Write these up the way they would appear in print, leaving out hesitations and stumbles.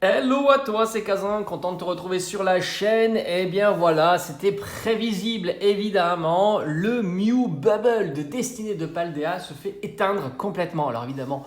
Hello à toi, c'est Kazan, content de te retrouver sur la chaîne. Eh bien voilà, c'était prévisible évidemment, le Mew Bubble de Destinée de Paldea se fait éteindre complètement. Alors évidemment,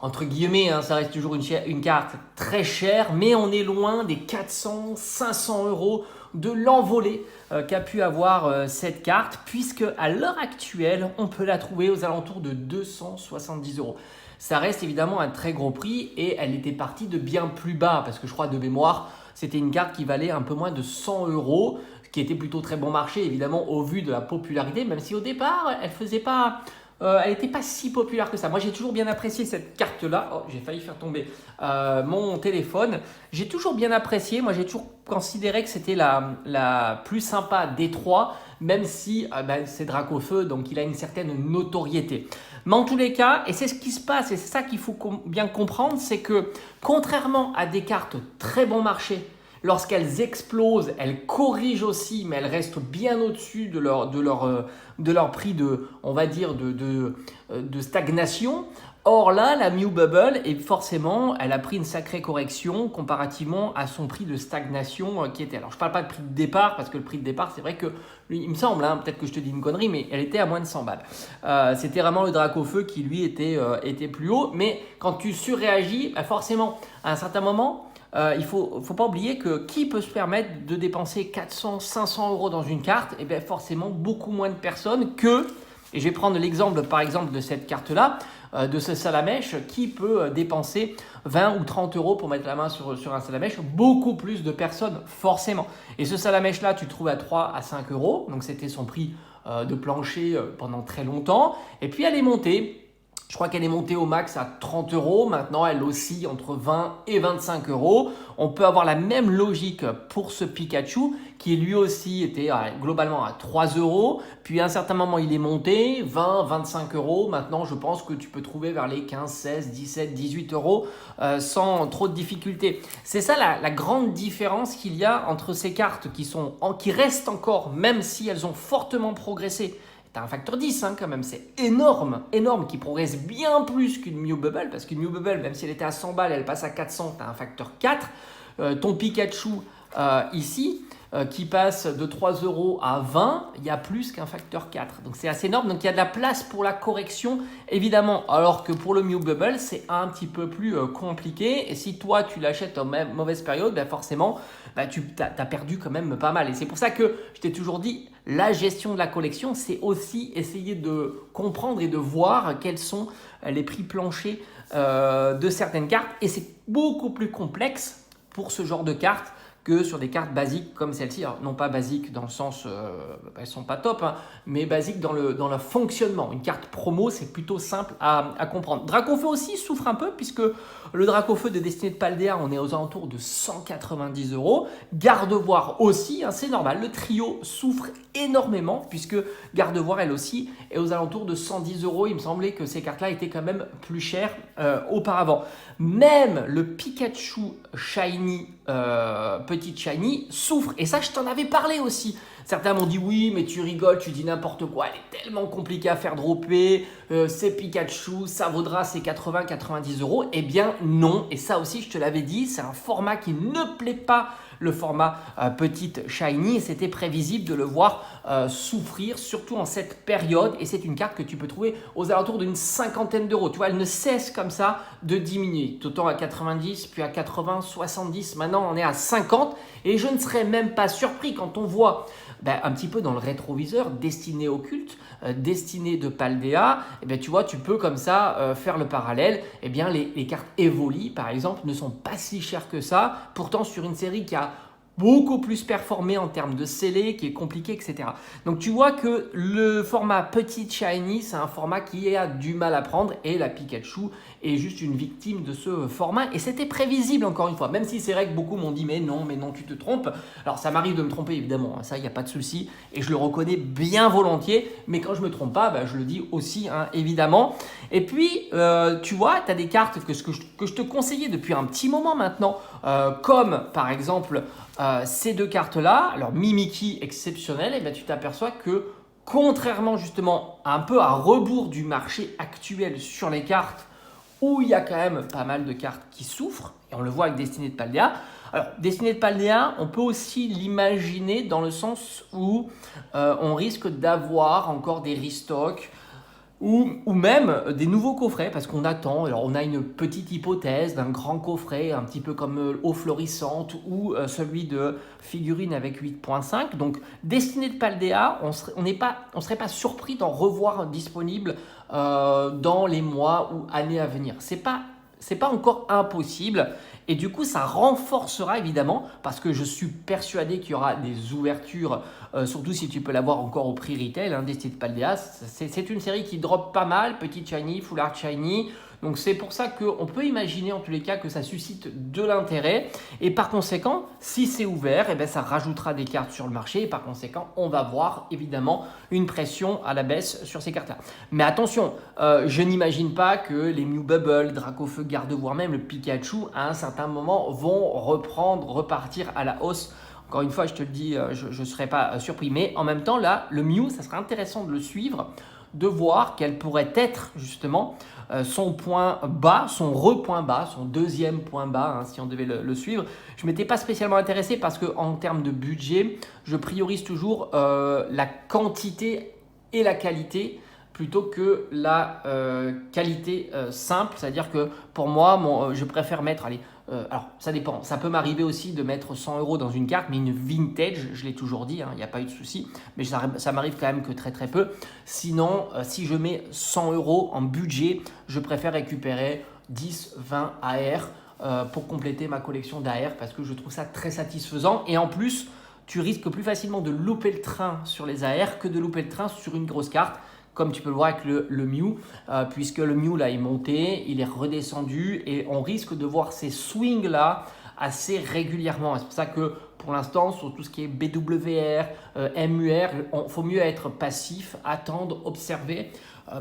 entre guillemets, hein, ça reste toujours une carte très chère, mais on est loin des 400-500 euros de l'envolée qu'a pu avoir cette carte, puisque à l'heure actuelle, on peut la trouver aux alentours de 270 euros. Ça reste évidemment un très gros prix et elle était partie de bien plus bas, parce que je crois de mémoire, c'était une carte qui valait un peu moins de 100 euros, ce qui était plutôt très bon marché évidemment au vu de la popularité, même si au départ, elle faisait pas elle n'était pas si populaire que ça. Moi, j'ai toujours bien apprécié cette carte-là. Oh, j'ai failli faire tomber mon téléphone. J'ai toujours bien apprécié. Moi, j'ai toujours considéré que c'était la plus sympa des trois, même si c'est Dracofeu, donc il a une certaine notoriété. Mais en tous les cas, et c'est ce qui se passe, et c'est ça qu'il faut bien comprendre, c'est que contrairement à des cartes très bon marché, lorsqu'elles explosent, elles corrigent aussi, mais elles restent bien au-dessus de leur prix de, on va dire, de stagnation. Or là, la Mew Bubble, et forcément, elle a pris une sacrée correction comparativement à son prix de stagnation qui était. Alors, je ne parle pas de prix de départ, parce que le prix de départ, c'est vrai que, il me semble, hein, peut-être que je te dis une connerie, mais elle était à moins de 100 balles. C'était vraiment le Dracofeu qui, lui, était plus haut. Mais quand tu surréagis, forcément, à un certain moment, il ne faut pas oublier que qui peut se permettre de dépenser 400-500 euros dans une carte? Et bien forcément beaucoup moins de personnes que, et je vais prendre l'exemple par exemple de cette carte-là, de ce Salamèche, qui peut dépenser 20 ou 30 euros pour mettre la main sur un Salamèche? Beaucoup plus de personnes forcément. Et ce Salamèche-là, tu le trouves à 3 à 5 euros, donc c'était son prix de plancher pendant très longtemps. Et puis elle est montée. Je crois qu'elle est montée au max à 30 euros. Maintenant, elle oscille entre 20 et 25 euros. On peut avoir la même logique pour ce Pikachu qui lui aussi était globalement à 3 euros. Puis à un certain moment, il est monté 20, 25 euros. Maintenant, je pense que tu peux trouver vers les 15, 16, 17, 18 euros sans trop de difficultés. C'est ça la grande différence qu'il y a entre ces cartes qui restent encore, même si elles ont fortement progressé. Tu as un facteur 10 hein, quand même, c'est énorme, énorme, qui progresse bien plus qu'une Mew Bubble, parce qu'une Mew Bubble, même si elle était à 100 balles, elle passe à 400, tu as un facteur 4. Ton Pikachu ici, qui passe de 3 euros à 20, il y a plus qu'un facteur 4. Donc c'est assez énorme, donc il y a de la place pour la correction, évidemment, alors que pour le Mew Bubble, c'est un petit peu plus compliqué, et si toi tu l'achètes en mauvaise période, ben forcément, tu as perdu quand même pas mal. Et c'est pour ça que je t'ai toujours dit, la gestion de la collection, c'est aussi essayer de comprendre et de voir quels sont les prix planchers de certaines cartes. Et c'est beaucoup plus complexe pour ce genre de cartes que sur des cartes basiques comme celle-ci. Alors, non pas basiques dans le sens, elles sont pas top, hein, mais basiques dans le fonctionnement. Une carte promo, c'est plutôt simple à comprendre. Dracofeu aussi souffre un peu, puisque le Dracofeu de Destinée de Paldea, on est aux alentours de 190 euros. Gardevoir aussi, hein, c'est normal. Le trio souffre énormément, puisque Gardevoir, elle aussi, est aux alentours de 110 euros. Il me semblait que ces cartes-là étaient quand même plus chères auparavant. Même le Pikachu Shiny, petite Shiny, souffre. Et ça, je t'en avais parlé aussi. Certains m'ont dit oui, mais tu rigoles, tu dis n'importe quoi, elle est tellement compliquée à faire dropper, c'est Pikachu, ça vaudra ses 80-90 euros. Eh bien non, et ça aussi je te l'avais dit, c'est un format qui ne plaît pas, le format petite Shiny, et c'était prévisible de le voir souffrir, surtout en cette période, et c'est une carte que tu peux trouver aux alentours d'une cinquantaine d'euros. Tu vois, elle ne cesse comme ça de diminuer, tout le temps à 90, puis à 80, 70, maintenant on est à 50, et je ne serais même pas surpris quand on voit un petit peu dans le rétroviseur, Destinée occulte, Destinée de Paldea, tu vois, tu peux comme ça faire le parallèle. Les cartes Evoli, par exemple, ne sont pas si chères que ça. Pourtant, sur une série qui a beaucoup plus performé en termes de scellé, qui est compliqué, etc. Donc tu vois que le format petite shiny, c'est un format qui a du mal à prendre, et la Pikachu est juste une victime de ce format, et c'était prévisible encore une fois, même si c'est vrai que beaucoup m'ont dit mais non, tu te trompes. Alors ça m'arrive de me tromper évidemment, ça il n'y a pas de souci, et je le reconnais bien volontiers, mais quand je me trompe pas, je le dis aussi hein, évidemment. Et puis tu vois, tu as des cartes que je te conseillais depuis un petit moment maintenant, comme par exemple ces deux cartes-là, alors Mimikyu exceptionnel, et tu t'aperçois que contrairement justement un peu à rebours du marché actuel sur les cartes, où il y a quand même pas mal de cartes qui souffrent, et on le voit avec Destinée de Paldea. Alors, Destinée de Paldea, on peut aussi l'imaginer dans le sens où on risque d'avoir encore des restocks, ou même des nouveaux coffrets, parce qu'on attend. Alors, on a une petite hypothèse d'un grand coffret, un petit peu comme Eau Florissante ou celui de figurines avec 8.5. Donc, Destinée de Paldea, on serait pas surpris d'en revoir disponible dans les mois ou années à venir. C'est pas encore impossible. Et du coup, ça renforcera évidemment, parce que je suis persuadé qu'il y aura des ouvertures, surtout si tu peux l'avoir encore au prix retail, hein, Destinée de Paldea. C'est une série qui drop pas mal, petit shiny, full art shiny. Donc c'est pour ça qu'on peut imaginer en tous les cas que ça suscite de l'intérêt. Et par conséquent, si c'est ouvert, eh bien, ça rajoutera des cartes sur le marché. Et par conséquent, on va voir évidemment une pression à la baisse sur ces cartes-là. Mais attention, je n'imagine pas que les Mew Bubble, Dracofeu, Gardevoir, voire même le Pikachu, à un certain moment, vont repartir à la hausse. Encore une fois, je te le dis, je ne serais pas surpris. Mais en même temps, là, le Mew, ça serait intéressant de le suivre, de voir quel pourrait être justement son point bas, son repoint bas, son deuxième point bas, hein, si on devait le suivre. Je ne m'étais pas spécialement intéressé parce qu'en termes de budget, je priorise toujours la quantité et la qualité plutôt que la qualité simple. C'est-à-dire que pour moi, je préfère mettre, alors ça dépend, ça peut m'arriver aussi de mettre 100 € dans une carte, mais une vintage, je l'ai toujours dit, il n'y a pas eu de souci, mais ça m'arrive quand même que très très peu. Sinon, si je mets 100 € en budget, je préfère récupérer 10, 20 AR pour compléter ma collection d'AR parce que je trouve ça très satisfaisant. Et en plus, tu risques plus facilement de louper le train sur les AR que de louper le train sur une grosse carte, comme tu peux le voir avec le Mew, puisque le Mew là est monté, il est redescendu et on risque de voir ces swings là assez régulièrement. C'est pour ça que pour l'instant, sur tout ce qui est BWR, MUR, il faut mieux être passif, attendre, observer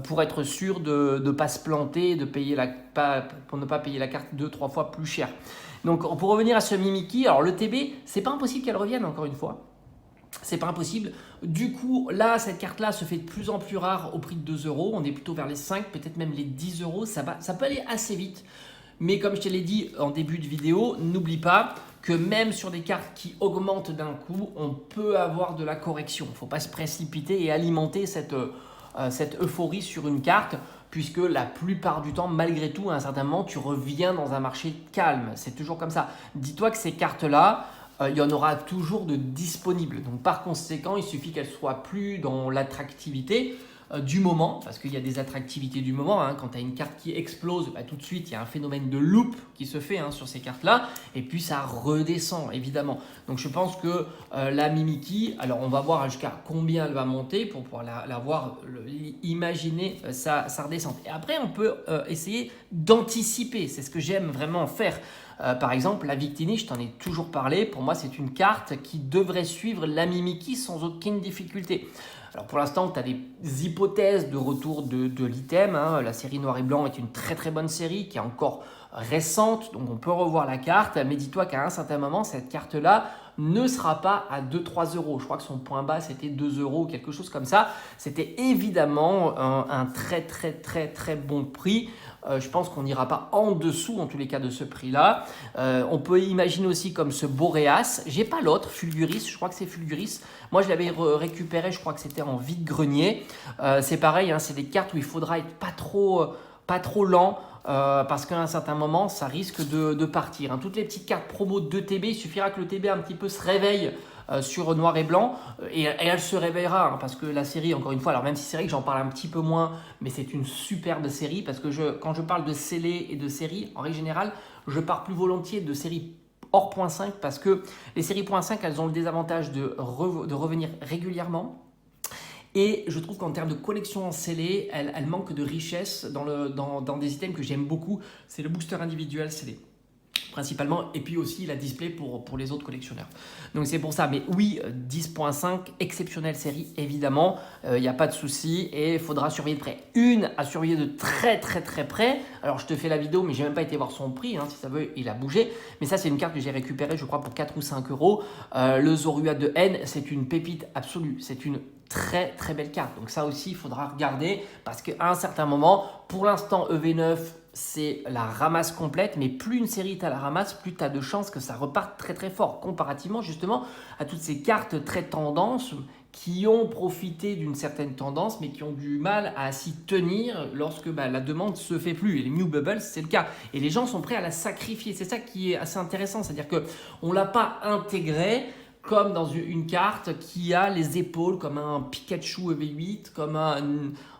pour être sûr de ne pas se planter, pour ne pas payer la carte 2-3 fois plus cher. Donc pour revenir à ce Mimikyu, alors le TB, c'est pas impossible qu'elle revienne encore une fois. C'est pas impossible. Du coup, là, cette carte-là se fait de plus en plus rare au prix de 2 €. On est plutôt vers les 5, peut-être même les 10 €. Ça peut aller assez vite. Mais comme je te l'ai dit en début de vidéo, n'oublie pas que même sur des cartes qui augmentent d'un coup, on peut avoir de la correction. Il ne faut pas se précipiter et alimenter cette euphorie sur une carte, puisque la plupart du temps, malgré tout, à un certain moment, tu reviens dans un marché calme. C'est toujours comme ça. Dis-toi que ces cartes-là, il y en aura toujours de disponibles. Donc par conséquent, il suffit qu'elles soient plus dans l'attractivité du moment, parce qu'il y a des attractivités du moment. Quand tu as une carte qui explose, tout de suite, il y a un phénomène de loop qui se fait sur ces cartes-là, et puis ça redescend, évidemment. Donc je pense que la Mimikyu, alors on va voir jusqu'à combien elle va monter pour pouvoir la voir, imaginer sa redescente. Et après, on peut essayer d'anticiper, c'est ce que j'aime vraiment faire. Par exemple, la Victini, je t'en ai toujours parlé, pour moi c'est une carte qui devrait suivre la Mimikyu sans aucune difficulté. Alors pour l'instant, tu as des hypothèses de retour de l'item. La série Noir et Blanc est une très très bonne série qui est encore récente, donc on peut revoir la carte. Mais dis-toi qu'à un certain moment, cette carte-là ne sera pas à 2-3 €. Je crois que son point bas, c'était 2 € ou quelque chose comme ça. C'était évidemment un très très très très bon prix. Je pense qu'on n'ira pas en dessous, en tous les cas, de ce prix-là. On peut imaginer aussi comme ce Boreas. J'ai pas l'autre, Fulguris. Je crois que c'est Fulguris. Moi, je l'avais récupéré, je crois que c'était en vide-grenier. C'est pareil, c'est des cartes où il faudra être pas trop lent. Parce qu'à un certain moment, ça risque de partir. Toutes les petites cartes promo de TB, il suffira que le TB un petit peu se réveille sur Noir et Blanc et elle se réveillera parce que la série, encore une fois, alors même si c'est vrai que j'en parle un petit peu moins, mais c'est une superbe série parce que quand je parle de scellés et de séries, en règle générale, je pars plus volontiers de séries hors .5 parce que les séries .5, elles ont le désavantage de revenir régulièrement. Et je trouve qu'en termes de collection en scellé, elle manque de richesse dans des items que j'aime beaucoup. C'est le booster individuel scellé, principalement, et puis aussi la display pour les autres collectionneurs. Donc c'est pour ça, mais oui, 10.5, exceptionnelle série, évidemment, il n'y a pas de souci, et il faudra surveiller de près. Une à surveiller de très très très près, alors je te fais la vidéo, mais je n'ai même pas été voir son prix, si ça veut, il a bougé, mais ça c'est une carte que j'ai récupérée, je crois, pour 4 ou 5 €. Le Zorua de N, c'est une pépite absolue, c'est une très très belle carte, donc ça aussi il faudra regarder, parce qu'à un certain moment, pour l'instant EV9, c'est la ramasse complète, mais plus une série est à la ramasse, plus tu as de chances que ça reparte très très fort, comparativement justement à toutes ces cartes très tendances qui ont profité d'une certaine tendance, mais qui ont du mal à s'y tenir lorsque la demande se fait plus. Et les Mew Bubbles, c'est le cas. Et les gens sont prêts à la sacrifier. C'est ça qui est assez intéressant, c'est-à-dire qu'on ne l'a pas intégrée comme dans une carte qui a les épaules, comme un Pikachu EV8, comme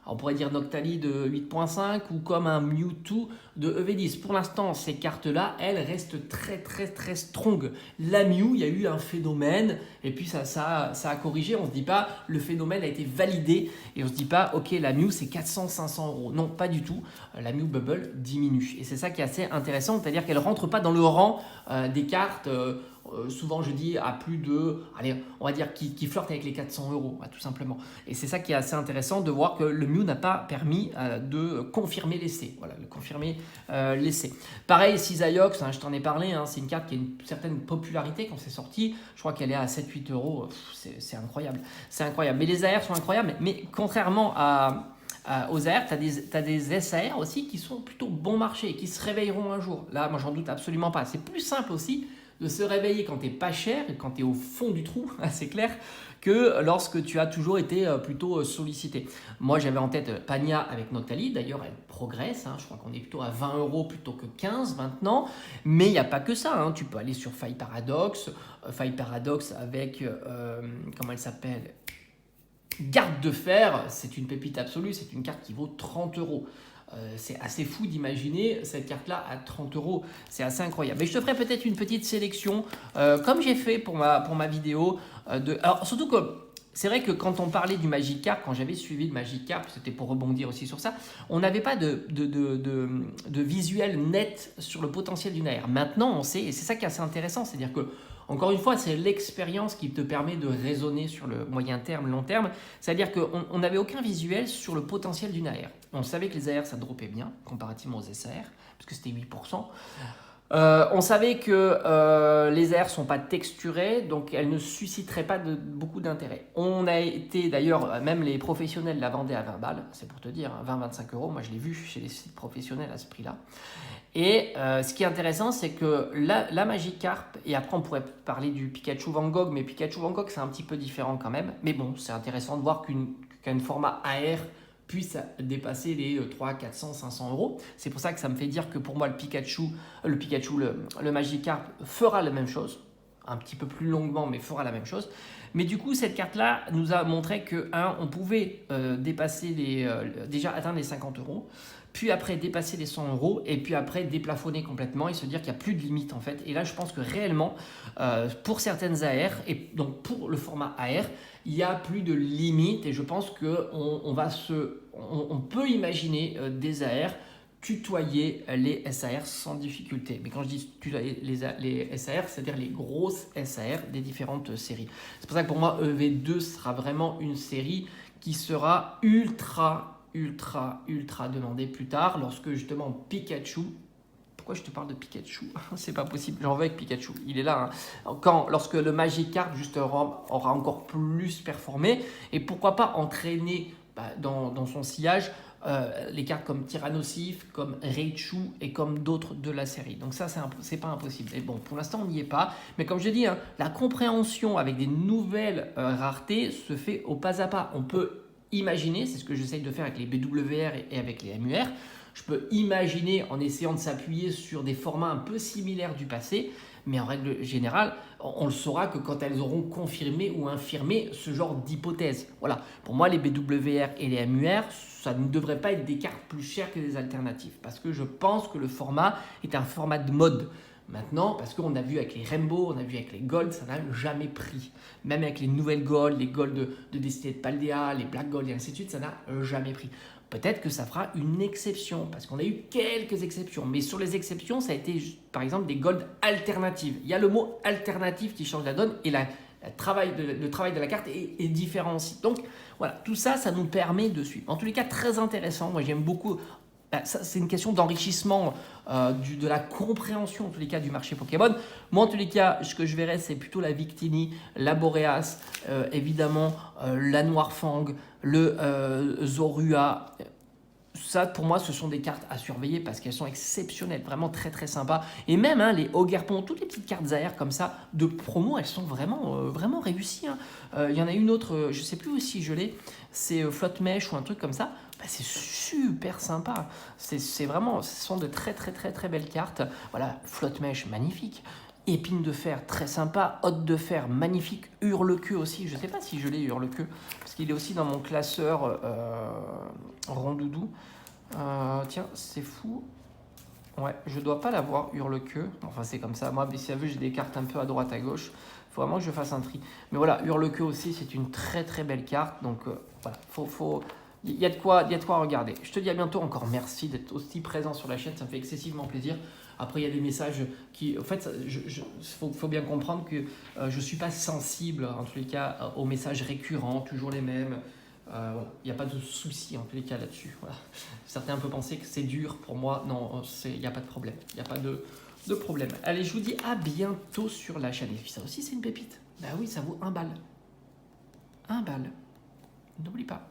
on pourrait dire Noctali de 8.5 ou comme un Mewtwo de EV10. Pour l'instant, ces cartes-là, elles restent très très très strong. La Mew, il y a eu un phénomène et puis ça a corrigé. On ne se dit pas le phénomène a été validé et on ne se dit pas ok, la Mew c'est 400-500 euros. Non, pas du tout. La Mew Bubble diminue et c'est ça qui est assez intéressant, c'est-à-dire qu'elle ne rentre pas dans le rang des cartes. Souvent je dis à plus de, allez, on va dire qui flirte avec les 400 euros, tout simplement. Et c'est ça qui est assez intéressant de voir que le Mew n'a pas permis de confirmer l'essai. Voilà, de confirmer l'essai. Pareil, Cisaiox, je t'en ai parlé, c'est une carte qui a une certaine popularité quand c'est sorti. Je crois qu'elle est à 7-8 euros. C'est incroyable. C'est incroyable. Mais les AR sont incroyables. Mais contrairement aux AR, tu as des SAR aussi qui sont plutôt bon marché, qui se réveilleront un jour. Là, moi, j'en doute absolument pas. C'est plus simple aussi de se réveiller quand tu n'es pas cher et quand tu es au fond du trou, c'est clair, que lorsque tu as toujours été plutôt sollicité. Moi, j'avais en tête Pania avec Noctali. D'ailleurs, elle progresse. Je crois qu'on est plutôt à 20 euros plutôt que 15 maintenant. Mais il n'y a pas que ça. Tu peux aller sur Faille Paradox. Faille Paradox avec, comment elle s'appelle ? Garde de fer. C'est une pépite absolue. C'est une carte qui vaut 30 euros. C'est assez fou d'imaginer cette carte-là à 30 euros. C'est assez incroyable. Mais je te ferai peut-être une petite sélection, comme j'ai fait pour ma vidéo. Alors, surtout que c'est vrai que quand on parlait du Magikarp, quand j'avais suivi le Magikarp, c'était pour rebondir aussi sur ça, on n'avait pas de visuel net sur le potentiel d'une AR. Maintenant, on sait, et c'est ça qui est assez intéressant, c'est-à-dire que encore une fois, c'est l'expérience qui te permet de raisonner sur le moyen terme, long terme. C'est-à-dire qu'on n'avait aucun visuel sur le potentiel d'une AR. On savait que les AR, ça dropait bien, comparativement aux SAR, parce que c'était 8%. On savait que les AR ne sont pas texturées, donc elles ne susciteraient pas beaucoup d'intérêt. On a été, d'ailleurs, même les professionnels la vendaient à 20 balles, c'est pour te dire, 20-25 euros. Moi, je l'ai vu chez les sites professionnels à ce prix-là. Et ce qui est intéressant, c'est que la Magikarp, et après on pourrait parler du Pikachu Van Gogh, mais Pikachu Van Gogh c'est un petit peu différent quand même. Mais bon, c'est intéressant de voir qu'un format AR puisse dépasser les 300, 400, 500 euros. C'est pour ça que ça me fait dire que pour moi le Magikarp fera la même chose, un petit peu plus longuement, mais fera la même chose. Mais du coup, cette carte-là nous a montré que, on pouvait dépasser déjà atteindre les 50 euros, puis après dépasser les 100 euros, et puis après déplafonner complètement et se dire qu'il n'y a plus de limite en fait. Et là, je pense que réellement, pour certaines AR, et donc pour le format AR, il n'y a plus de limite, et je pense qu'on peut imaginer des AR tutoyer les SAR sans difficulté. Mais quand je dis tutoyer les SAR, c'est-à-dire les grosses SAR des différentes séries. C'est pour ça que pour moi, EV2 sera vraiment une série qui sera ultra demandée plus tard, lorsque justement Pikachu... Pourquoi je te parle de Pikachu? C'est pas possible, j'en veux avec Pikachu, il est là. Lorsque le Magikarp justement aura encore plus performé, et pourquoi pas entraîner dans son sillage les cartes comme Tyrannosif, comme Raichu et comme d'autres de la série. Donc ça, c'est pas impossible. Et bon, pour l'instant, on n'y est pas. Mais comme je dis, la compréhension avec des nouvelles raretés se fait au pas à pas. On peut imaginer, c'est ce que j'essaye de faire avec les BWR et avec les MUR, je peux imaginer en essayant de s'appuyer sur des formats un peu similaires du passé, mais en règle générale, on le saura que quand elles auront confirmé ou infirmé ce genre d'hypothèse. Voilà, pour moi, les BWR et les MUR, ça ne devrait pas être des cartes plus chères que des alternatives, parce que je pense que le format est un format de mode. Maintenant, parce qu'on a vu avec les Rainbow, on a vu avec les Gold, ça n'a jamais pris. Même avec les nouvelles Gold, les Gold de Destinée de Paldea, les Black Gold et ainsi de suite, ça n'a jamais pris. Peut-être que ça fera une exception, parce qu'on a eu quelques exceptions. Mais sur les exceptions, ça a été par exemple des Gold alternatives. Il y a le mot alternative qui change la donne et le travail de la carte est différent aussi. Donc voilà, tout ça, ça nous permet de suivre. En tous les cas, très intéressant. Moi, j'aime beaucoup. C'est une question d'enrichissement de la compréhension en tous les cas du marché Pokémon. Moi en tous les cas, ce que je verrais, c'est plutôt la Victini, la Boreas, évidemment la Noirfang, le Zorua, ça, pour moi, ce sont des cartes à surveiller parce qu'elles sont exceptionnelles, vraiment très très sympas. Et même hein, les Ogerpon, toutes les petites cartes AR comme ça de promo, elles sont vraiment réussies. Hein. Il y en a une autre, je sais plus aussi je l'ai, c'est Flotte Mèche ou un truc comme ça. Bah, c'est super sympa. C'est vraiment, ce sont de très très très très belles cartes. Voilà, Flotte Mèche, magnifique. Épine de fer, très sympa. Hotte de fer, magnifique. Hurle-queue aussi. Je ne sais pas si je l'ai, Hurle-queue, parce qu'il est aussi dans mon classeur Rondoudou. Tiens, c'est fou. Ouais, je dois pas l'avoir, Hurle-queue. Enfin, c'est comme ça. Moi, si vous vu, j'ai des cartes un peu à droite, à gauche. Il faut vraiment que je fasse un tri. Mais voilà, Hurle-queue aussi, c'est une très très belle carte. Donc voilà, il y a de quoi regarder. Je te dis à bientôt. Encore merci d'être aussi présent sur la chaîne. Ça me fait excessivement plaisir. Après, il y a des messages qui... En fait, faut bien comprendre que je ne suis pas sensible, en tous les cas, aux messages récurrents, toujours les mêmes. Voilà. Il n'y a pas de souci, en tous les cas, là-dessus. Voilà. Certains peuvent penser que c'est dur. Pour moi, non, il n'y a pas de problème. Il n'y a pas de problème. Allez, je vous dis à bientôt sur la chaîne. Et puis ça aussi, c'est une pépite. Bah oui, ça vaut 1 balle. 1 balle. N'oublie pas.